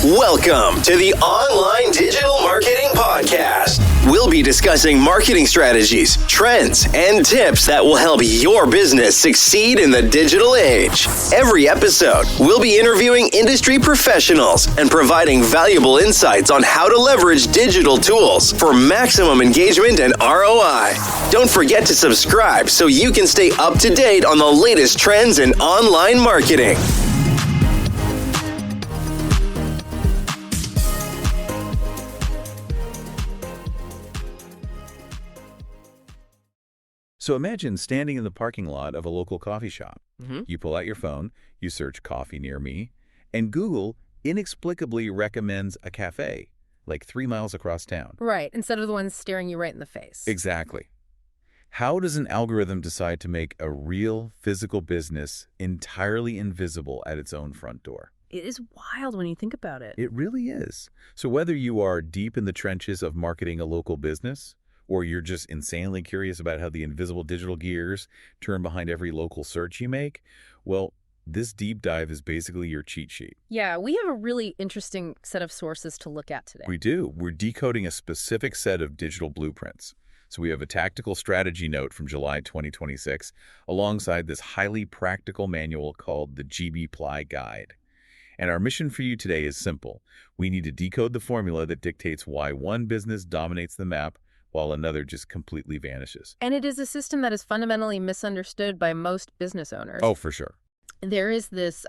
Welcome to the Online Digital Marketing Podcast. We'll be discussing marketing strategies, trends, and tips that will help your business succeed in the digital age. Every episode, we'll be interviewing industry professionals and providing valuable insights on how to leverage digital tools for maximum engagement and ROI. Don't forget to subscribe so you can stay up to date on the latest trends in online marketing. So imagine standing in the parking lot of a local coffee shop. Mm-hmm. You pull out your phone, you search coffee near me, and Google inexplicably recommends a cafe, like 3 miles across town. Right, instead of the ones staring you right in the face. Exactly. How does an algorithm decide to make a real physical business entirely invisible at its own front door? It is wild when you think about it. It really is. So whether you are deep in the trenches of marketing a local business, or you're just insanely curious about how the invisible digital gears turn behind every local search you make, well, this deep dive is basically your cheat sheet. Yeah, we have a really interesting set of sources to look at today. We do. We're decoding a specific set of digital blueprints. So we have a tactical strategy note from July 2026 alongside this highly practical manual called the GB Ply Guide. And our mission for you today is simple. We need to decode the formula that dictates why one business dominates the map while another just completely vanishes. And it is a system that is fundamentally misunderstood by most business owners. Oh, for sure. There is this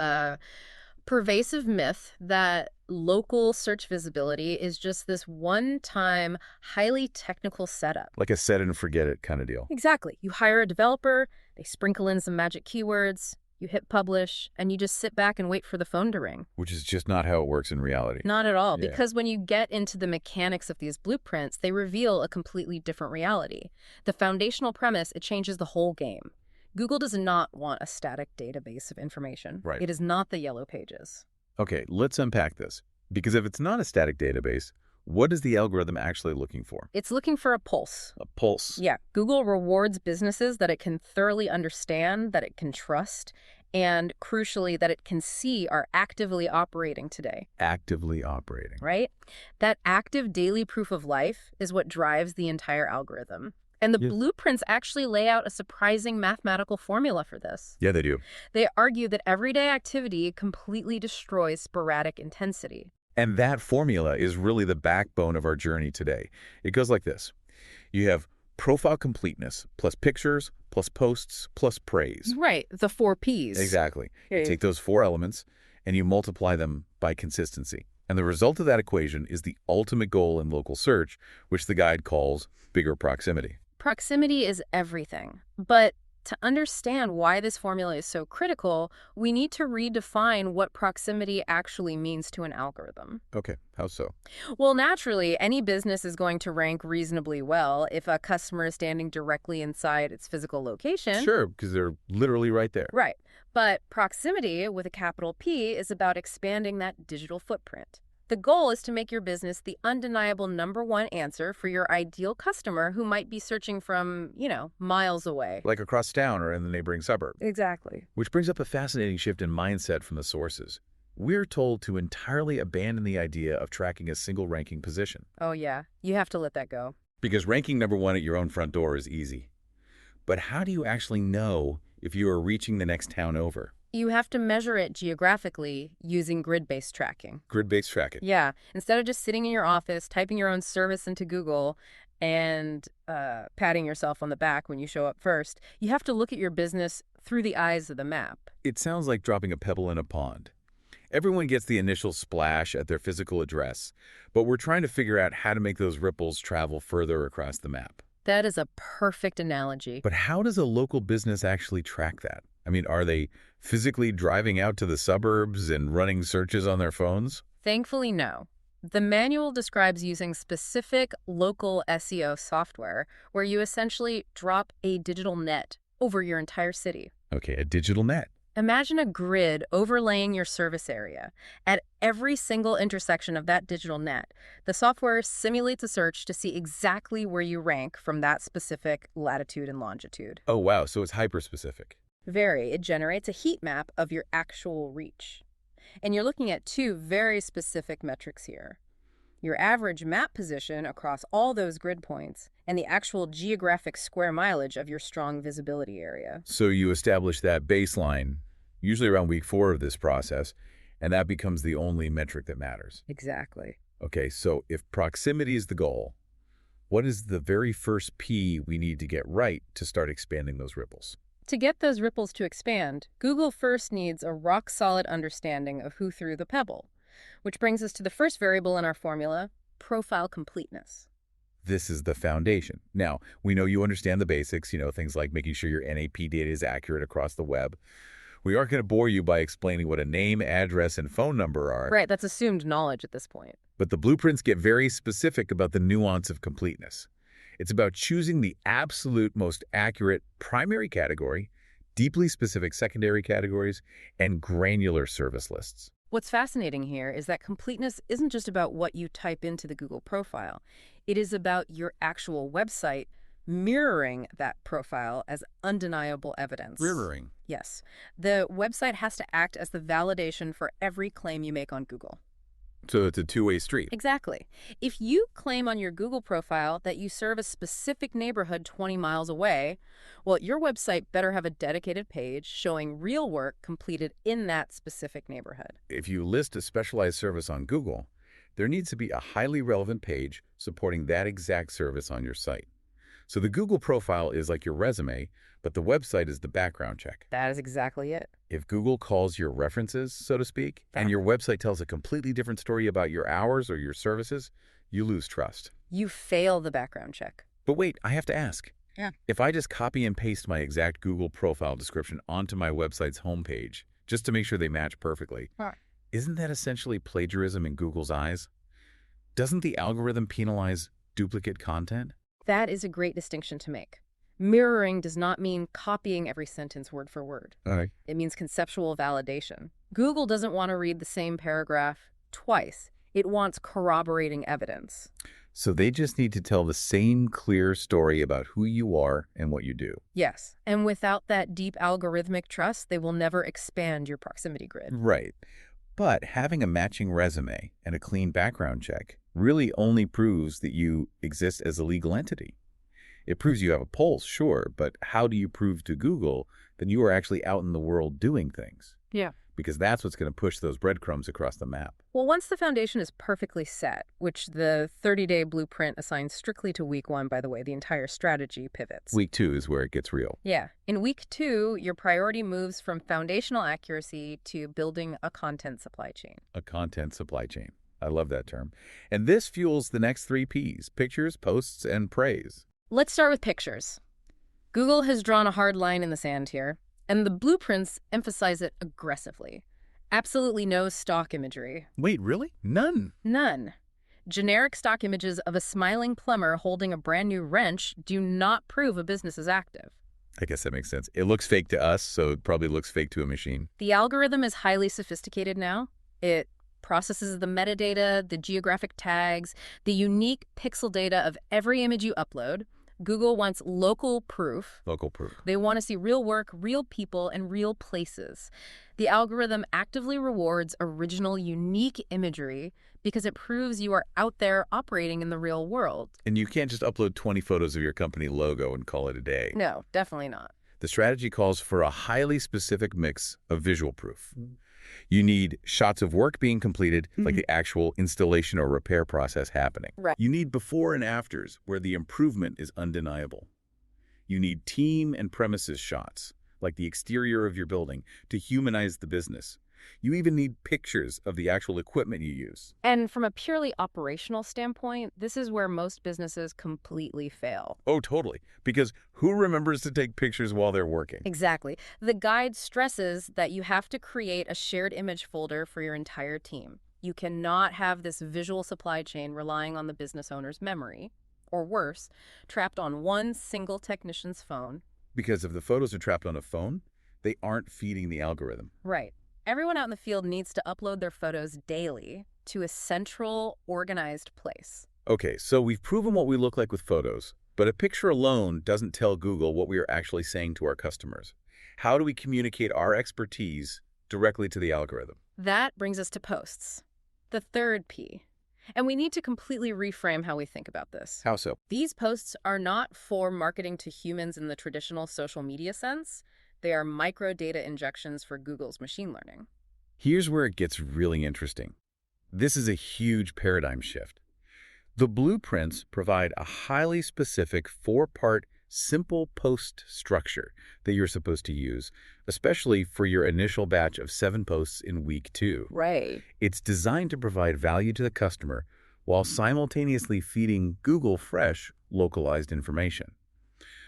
pervasive myth that local search visibility is just this one-time, highly technical setup. Like a set it and forget it kind of deal. Exactly. You hire a developer, they sprinkle in some magic keywords, you hit publish, and you just sit back and wait for the phone to ring. Which is just not how it works in reality. Not at all, Yeah. because when you get into the mechanics of these blueprints, they reveal a completely different reality. The foundational premise, it changes the whole game. Google does not want a static database of information. Right. It is not the yellow pages. Okay, let's unpack this. Because if it's not a static database, what is the algorithm actually looking for? It's looking for a pulse. A pulse. Yeah, Google rewards businesses that it can thoroughly understand, that it can trust, and crucially, that it can see are actively operating today. Actively operating. Right? That active daily proof of life is what drives the entire algorithm. And the blueprints actually lay out a surprising mathematical formula for this. Yeah, they do. They argue that everyday activity completely destroys sporadic intensity. And that formula is really the backbone of our journey today. It goes like this. You have profile completeness plus pictures plus posts plus praise. Right, the 4 Ps. Exactly. Yeah, You take those 4 elements and you multiply them by consistency. And the result of that equation is the ultimate goal in local search, which the guide calls bigger proximity. Proximity is everything. But to understand why this formula is so critical, we need to redefine what proximity actually means to an algorithm. Okay, how so? Well, naturally, any business is going to rank reasonably well if a customer is standing directly inside its physical location. Sure, because they're literally right there. Right. But proximity, with a capital P, is about expanding that digital footprint. The goal is to make your business the undeniable #1 answer for your ideal customer who might be searching from, miles away. Like across town or in the neighboring suburb. Exactly. Which brings up a fascinating shift in mindset from the sources. We're told to entirely abandon the idea of tracking a single ranking position. Oh, yeah. You have to let that go. Because ranking #1 at your own front door is easy. But how do you actually know if you are reaching the next town over? You have to measure it geographically using grid-based tracking. Grid-based tracking. Yeah. Instead of just sitting in your office, typing your own service into Google and patting yourself on the back when you show up first, you have to look at your business through the eyes of the map. It sounds like dropping a pebble in a pond. Everyone gets the initial splash at their physical address, but we're trying to figure out how to make those ripples travel further across the map. That is a perfect analogy. But how does a local business actually track that? I mean, are they physically driving out to the suburbs and running searches on their phones? Thankfully, no. The manual describes using specific local SEO software where you essentially drop a digital net over your entire city. Okay, a digital net. Imagine a grid overlaying your service area. At every single intersection of that digital net, the software simulates a search to see exactly where you rank from that specific latitude and longitude. Oh, wow. So it's hyper-specific. Very. It generates a heat map of your actual reach. And you're looking at two very specific metrics here. Your average map position across all those grid points and the actual geographic square mileage of your strong visibility area. So you establish that baseline, usually around week 4 of this process, and that becomes the only metric that matters. Exactly. Okay, so if proximity is the goal, what is the very first P we need to get right to start expanding those ripples? To get those ripples to expand, Google first needs a rock-solid understanding of who threw the pebble, which brings us to the first variable in our formula, profile completeness. This is the foundation. Now, we know you understand the basics, things like making sure your NAP data is accurate across the web. We aren't going to bore you by explaining what a name, address, and phone number are. Right, that's assumed knowledge at this point. But the blueprints get very specific about the nuance of completeness. It's about choosing the absolute most accurate primary category, deeply specific secondary categories, and granular service lists. What's fascinating here is that completeness isn't just about what you type into the Google profile. It is about your actual website mirroring that profile as undeniable evidence. Mirroring? Yes. The website has to act as the validation for every claim you make on Google. So it's a two-way street. Exactly. If you claim on your Google profile that you serve a specific neighborhood 20 miles away, well, your website better have a dedicated page showing real work completed in that specific neighborhood. If you list a specialized service on Google, there needs to be a highly relevant page supporting that exact service on your site. So the Google profile is like your resume, but the website is the background check. That is exactly it. If Google calls your references, so to speak, and your website tells a completely different story about your hours or your services, you lose trust. You fail the background check. But wait, I have to ask. Yeah. If I just copy and paste my exact Google profile description onto my website's homepage, just to make sure they match perfectly, isn't that essentially plagiarism in Google's eyes? Doesn't the algorithm penalize duplicate content? That is a great distinction to make. Mirroring does not mean copying every sentence word for word. It means conceptual validation. Google doesn't want to read the same paragraph twice. It wants corroborating evidence. So they just need to tell the same clear story about who you are and what you do. Yes, and without that deep algorithmic trust, they will never expand your proximity grid. Right. But having a matching resume and a clean background check really only proves that you exist as a legal entity. It proves you have a pulse, sure, but how do you prove to Google that you are actually out in the world doing things? Yeah. Because that's what's going to push those breadcrumbs across the map. Well, once the foundation is perfectly set, which the 30-day blueprint assigns strictly to week 1, by the way, the entire strategy pivots. Week 2 is where it gets real. Yeah. In week 2, your priority moves from foundational accuracy to building a content supply chain. A content supply chain. I love that term. And this fuels the next 3 Ps, pictures, posts, and praise. Let's start with pictures. Google has drawn a hard line in the sand here, and the blueprints emphasize it aggressively. Absolutely no stock imagery. Wait, really? None? None. Generic stock images of a smiling plumber holding a brand new wrench do not prove a business is active. I guess that makes sense. It looks fake to us, so it probably looks fake to a machine. The algorithm is highly sophisticated now. It processes the metadata, the geographic tags, the unique pixel data of every image you upload. Google wants local proof. Local proof. They want to see real work, real people, and real places. The algorithm actively rewards original, unique imagery because it proves you are out there operating in the real world. And you can't just upload 20 photos of your company logo and call it a day. No, definitely not. The strategy calls for a highly specific mix of visual proof. You need shots of work being completed, like the actual installation or repair process happening. Right. You need before and afters, where the improvement is undeniable. You need team and premises shots, like the exterior of your building, to humanize the business. You even need pictures of the actual equipment you use. And from a purely operational standpoint, this is where most businesses completely fail. Oh, totally. Because who remembers to take pictures while they're working? Exactly. The guide stresses that you have to create a shared image folder for your entire team. You cannot have this visual supply chain relying on the business owner's memory, or worse, trapped on one single technician's phone. Because if the photos are trapped on a phone, they aren't feeding the algorithm. Right. Everyone out in the field needs to upload their photos daily to a central, organized place. Okay, so we've proven what we look like with photos, but a picture alone doesn't tell Google what we are actually saying to our customers. How do we communicate our expertise directly to the algorithm? That brings us to posts, the third P. And we need to completely reframe how we think about this. How so? These posts are not for marketing to humans in the traditional social media sense. They are micro data injections for Google's machine learning. Here's where it gets really interesting. This is a huge paradigm shift. The blueprints provide a highly specific four-part simple post structure that you're supposed to use, especially for your initial batch of 7 posts in week 2. Right. It's designed to provide value to the customer while simultaneously feeding Google fresh, localized information.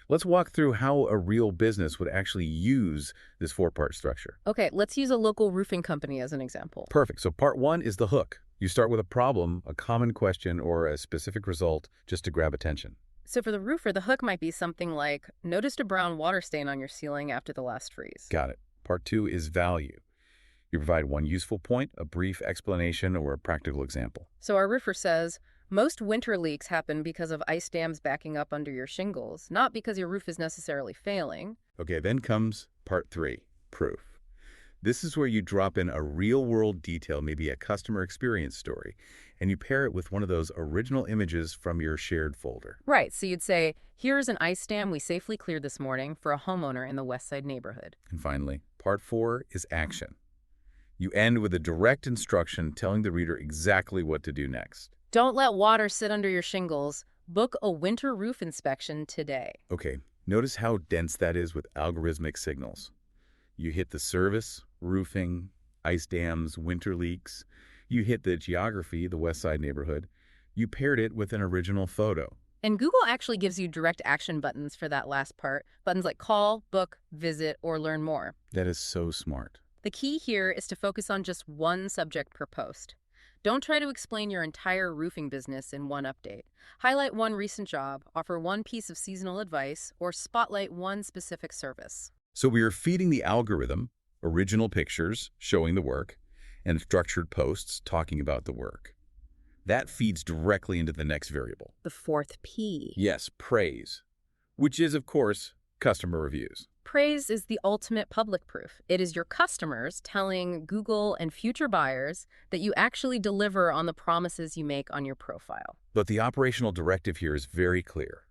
Let's walk through how a real business would actually use this four-part structure. Okay, let's use a local roofing company as an example. Perfect. So part 1 is the hook. You start with a problem, a common question, or a specific result just to grab attention. So for the roofer, the hook might be something like, noticed a brown water stain on your ceiling after the last freeze. Got it. Part 2 is value. You provide one useful point, a brief explanation, or a practical example. So our roofer says, most winter leaks happen because of ice dams backing up under your shingles, not because your roof is necessarily failing. Okay, then comes part 3, proof. This is where you drop in a real-world detail, maybe a customer experience story, and you pair it with one of those original images from your shared folder. Right, so you'd say, here's an ice dam we safely cleared this morning for a homeowner in the West Side neighborhood. And finally, part 4 is action. You end with a direct instruction telling the reader exactly what to do next. Don't let water sit under your shingles. Book a winter roof inspection today. Okay, notice how dense that is with algorithmic signals. You hit the service, roofing, ice dams, winter leaks. You hit the geography, the West Side neighborhood. You paired it with an original photo. And Google actually gives you direct action buttons for that last part. Buttons like call, book, visit, or learn more. That is so smart. The key here is to focus on just one subject per post. Don't try to explain your entire roofing business in one update. Highlight one recent job, offer one piece of seasonal advice, or spotlight one specific service. So we are feeding the algorithm original pictures showing the work and structured posts talking about the work. That feeds directly into the next variable. The fourth P. Yes, praise, which is, of course, customer reviews. Praise is the ultimate public proof. It is your customers telling Google and future buyers that you actually deliver on the promises you make on your profile. But the operational directive here is very clear.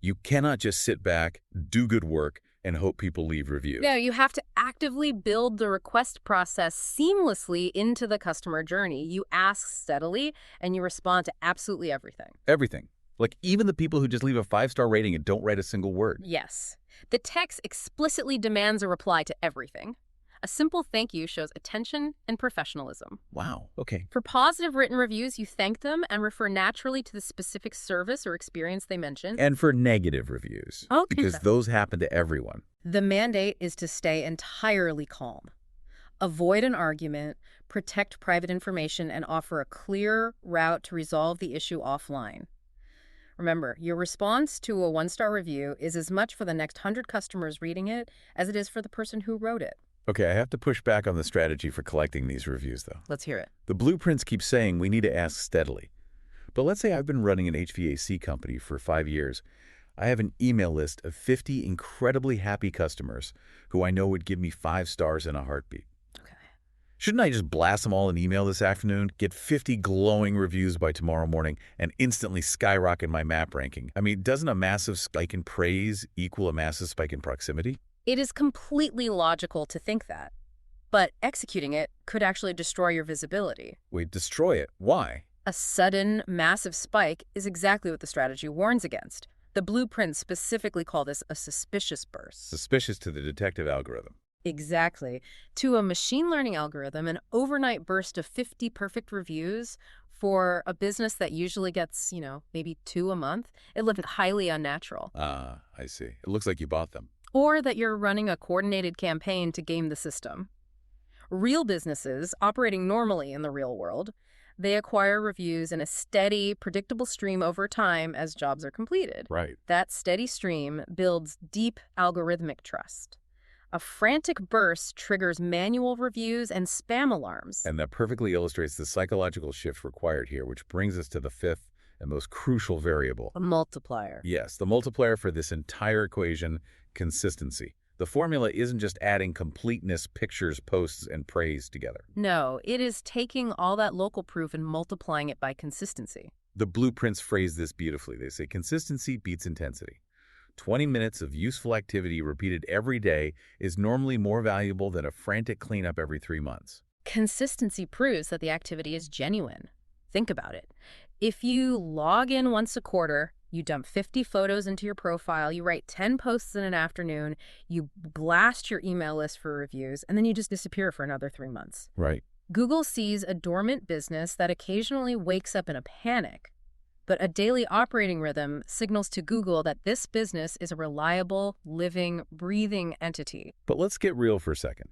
You cannot just sit back, do good work, and hope people leave reviews. No, you have to actively build the request process seamlessly into the customer journey. You ask steadily, and you respond to absolutely everything. Everything. Like even the people who just leave a 5-star rating and don't write a single word. Yes. The text explicitly demands a reply to everything. A simple thank you shows attention and professionalism. Wow. Okay. For positive written reviews, you thank them and refer naturally to the specific service or experience they mentioned. And for negative reviews. Okay. Because those happen to everyone. The mandate is to stay entirely calm. Avoid an argument, protect private information, and offer a clear route to resolve the issue offline. Remember, your response to a 1-star review is as much for the next 100 customers reading it as it is for the person who wrote it. Okay, I have to push back on the strategy for collecting these reviews, though. Let's hear it. The blueprints keep saying we need to ask steadily. But let's say I've been running an HVAC company for 5 years. I have an email list of 50 incredibly happy customers who I know would give me 5 stars in a heartbeat. Okay. Shouldn't I just blast them all an email this afternoon, get 50 glowing reviews by tomorrow morning, and instantly skyrocket my map ranking? I mean, doesn't a massive spike in praise equal a massive spike in proximity? It is completely logical to think that, but executing it could actually destroy your visibility. Wait, destroy it. Why? A sudden, massive spike is exactly what the strategy warns against. The blueprints specifically call this a suspicious burst. Suspicious to the detective algorithm. Exactly. To a machine learning algorithm, an overnight burst of 50 perfect reviews for a business that usually gets, maybe 2 a month, it looked highly unnatural. Ah, I see. It looks like you bought them. Or that you're running a coordinated campaign to game the system. Real businesses operating normally in the real world, they acquire reviews in a steady, predictable stream over time as jobs are completed. Right. That steady stream builds deep algorithmic trust. A frantic burst triggers manual reviews and spam alarms. And that perfectly illustrates the psychological shift required here, which brings us to the 5th and most crucial variable. A multiplier. Yes, the multiplier for this entire equation, consistency. The formula isn't just adding completeness, pictures, posts, and praise together. No, it is taking all that local proof and multiplying it by consistency. The blueprints phrase this beautifully. They say consistency beats intensity. 20 minutes of useful activity repeated every day is normally more valuable than a frantic cleanup every 3 months. Consistency proves that the activity is genuine. Think about it. If you log in once a quarter, you dump 50 photos into your profile, you write 10 posts in an afternoon, you blast your email list for reviews, and then you just disappear for another 3 months. Right. Google sees a dormant business that occasionally wakes up in a panic, but a daily operating rhythm signals to Google that this business is a reliable, living, breathing entity. But let's get real for a second.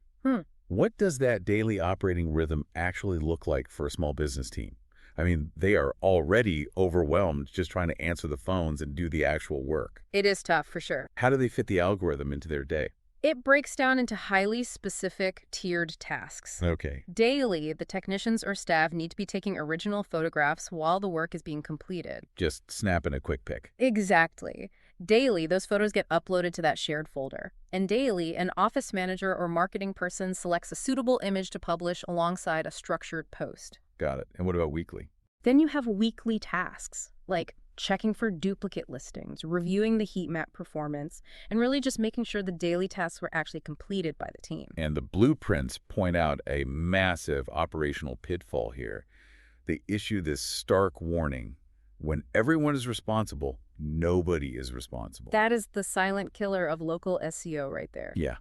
What does that daily operating rhythm actually look like for a small business team? I mean, they are already overwhelmed just trying to answer the phones and do the actual work. It is tough, for sure. How do they fit the algorithm into their day? It breaks down into highly specific, tiered tasks. Okay. Daily, the technicians or staff need to be taking original photographs while the work is being completed. Just snapping a quick pic. Exactly. Daily, those photos get uploaded to that shared folder. And daily, an office manager or marketing person selects a suitable image to publish alongside a structured post. Got it. And what about weekly? Then you have weekly tasks, like checking for duplicate listings, reviewing the heat map performance, and really just making sure the daily tasks were actually completed by the team. And the blueprints point out a massive operational pitfall here. They issue this stark warning. When everyone is responsible, nobody is responsible. That is the silent killer of local SEO right there. Yeah.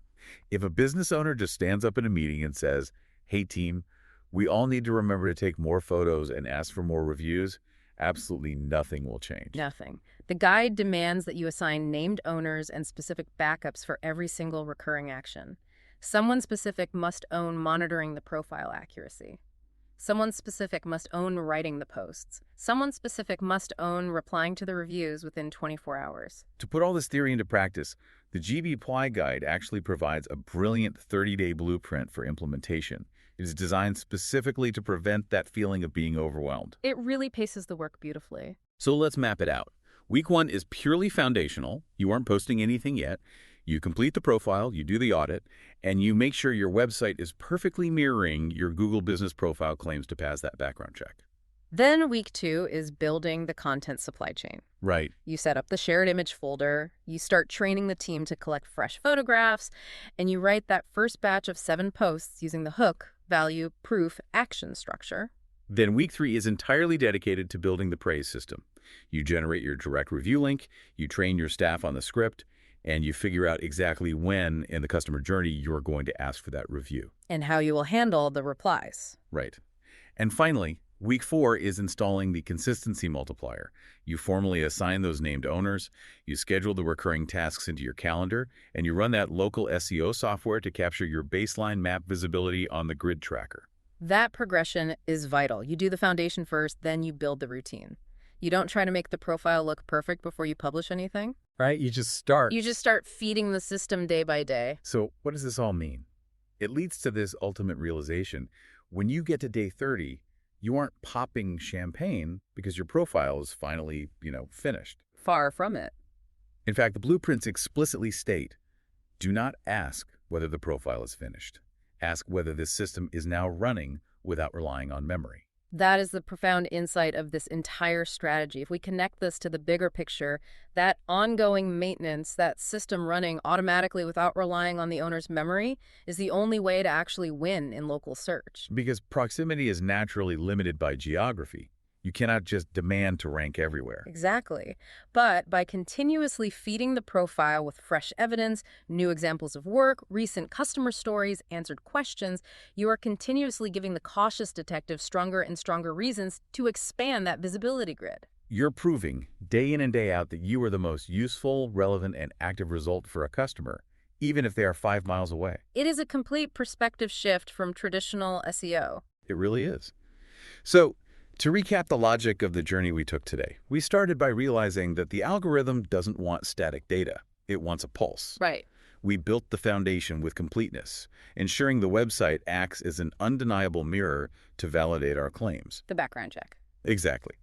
If a business owner just stands up in a meeting and says, "Hey team, we all need to remember to take more photos and ask for more reviews," absolutely nothing will change. Nothing. The guide demands that you assign named owners and specific backups for every single recurring action. Someone specific must own monitoring the profile accuracy. Someone specific must own writing the posts. Someone specific must own replying to the reviews within 24 hours. To put all this theory into practice, the GB Ply Guide actually provides a brilliant 30-day blueprint for implementation. It is designed specifically to prevent that feeling of being overwhelmed. It really paces the work beautifully. So let's map it out. Week 1 is purely foundational. You aren't posting anything yet. You complete the profile, you do the audit, and you make sure your website is perfectly mirroring your Google Business Profile claims to pass that background check. Then week 2 is building the content supply chain. Right. You set up the shared image folder, you start training the team to collect fresh photographs, and you write that first batch of 7 posts using the hook, value, proof, action structure. Then week 3 is entirely dedicated to building the praise system. You generate your direct review link, you train your staff on the script, and you figure out exactly when in the customer journey you're going to ask for that review. And how you will handle the replies. Right. And finally, week 4 is installing the consistency multiplier. You formally assign those named owners, you schedule the recurring tasks into your calendar, and you run that local SEO software to capture your baseline map visibility on the grid tracker. That progression is vital. You do the foundation first, then you build the routine. You don't try to make the profile look perfect before you publish anything. Right? You just start. You just start feeding the system day by day. So what does this all mean? It leads to this ultimate realization. When you get to day 30, you aren't popping champagne because your profile is finally, finished. Far from it. In fact, the blueprints explicitly state, do not ask whether the profile is finished. Ask whether this system is now running without relying on memory. That is the profound insight of this entire strategy. If we connect this to the bigger picture, that ongoing maintenance, that system running automatically without relying on the owner's memory, is the only way to actually win in local search. Because proximity is naturally limited by geography. You cannot just demand to rank everywhere. Exactly. But by continuously feeding the profile with fresh evidence, new examples of work, recent customer stories, answered questions, you are continuously giving the cautious detective stronger and stronger reasons to expand that visibility grid. You're proving day in and day out that you are the most useful, relevant, and active result for a customer, even if they are 5 miles away. It is a complete perspective shift from traditional SEO. It really is. So, to recap the logic of the journey we took today, we started by realizing that the algorithm doesn't want static data. It wants a pulse. Right. We built the foundation with completeness, ensuring the website acts as an undeniable mirror to validate our claims. The background check. Exactly.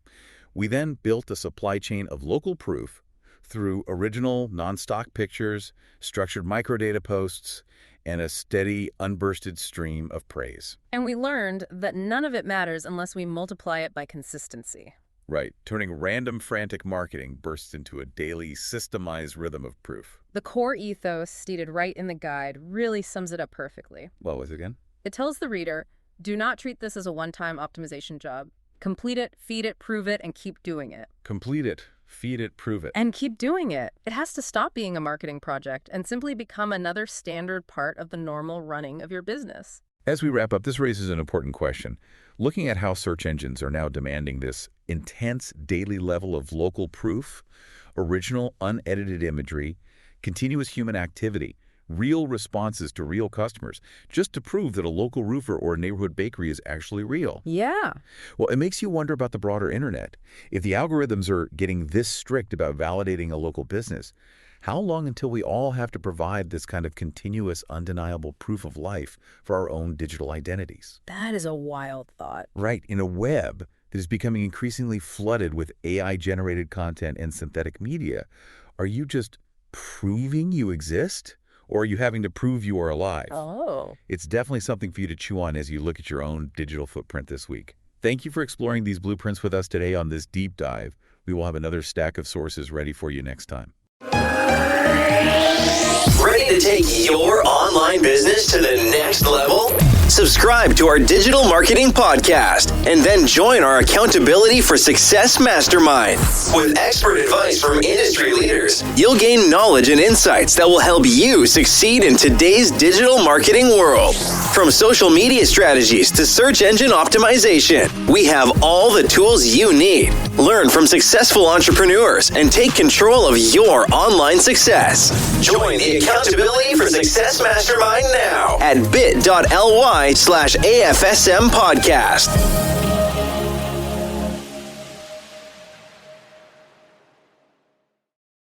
We then built a supply chain of local proof through original, non-stock pictures, structured microdata posts, and a steady, unbursted stream of praise. And we learned that none of it matters unless we multiply it by consistency. Right, turning random frantic marketing bursts into a daily, systemized rhythm of proof. The core ethos stated right in the guide really sums it up perfectly. What was it again? It tells the reader, do not treat this as a one-time optimization job. Complete it, feed it, prove it, and keep doing it. Complete it, feed it, prove it. And keep doing it. It has to stop being a marketing project and simply become another standard part of the normal running of your business. As we wrap up, this raises an important question. Looking at how search engines are now demanding this intense daily level of local proof, original, unedited imagery, continuous human activity, real responses to real customers, just to prove that a local roofer or a neighborhood bakery is actually real. Yeah. Well, it makes you wonder about the broader internet. If the algorithms are getting this strict about validating a local business, how long until we all have to provide this kind of continuous, undeniable proof of life for our own digital identities? That is a wild thought. Right. In a web that is becoming increasingly flooded with AI-generated content and synthetic media, are you just proving you exist? Or are you having to prove you are alive? Oh. It's definitely something for you to chew on as you look at your own digital footprint this week. Thank you for exploring these blueprints with us today on this deep dive. We will have another stack of sources ready for you next time. Ready to take your online business to the next level? Subscribe to our digital marketing podcast and then join our Accountability for Success Mastermind. With expert advice from industry leaders, you'll gain knowledge and insights that will help you succeed in today's digital marketing world. From social media strategies to search engine optimization, we have all the tools you need. Learn from successful entrepreneurs and take control of your online success. Join the Accountability for Success Mastermind now at bit.ly/AFSM podcast.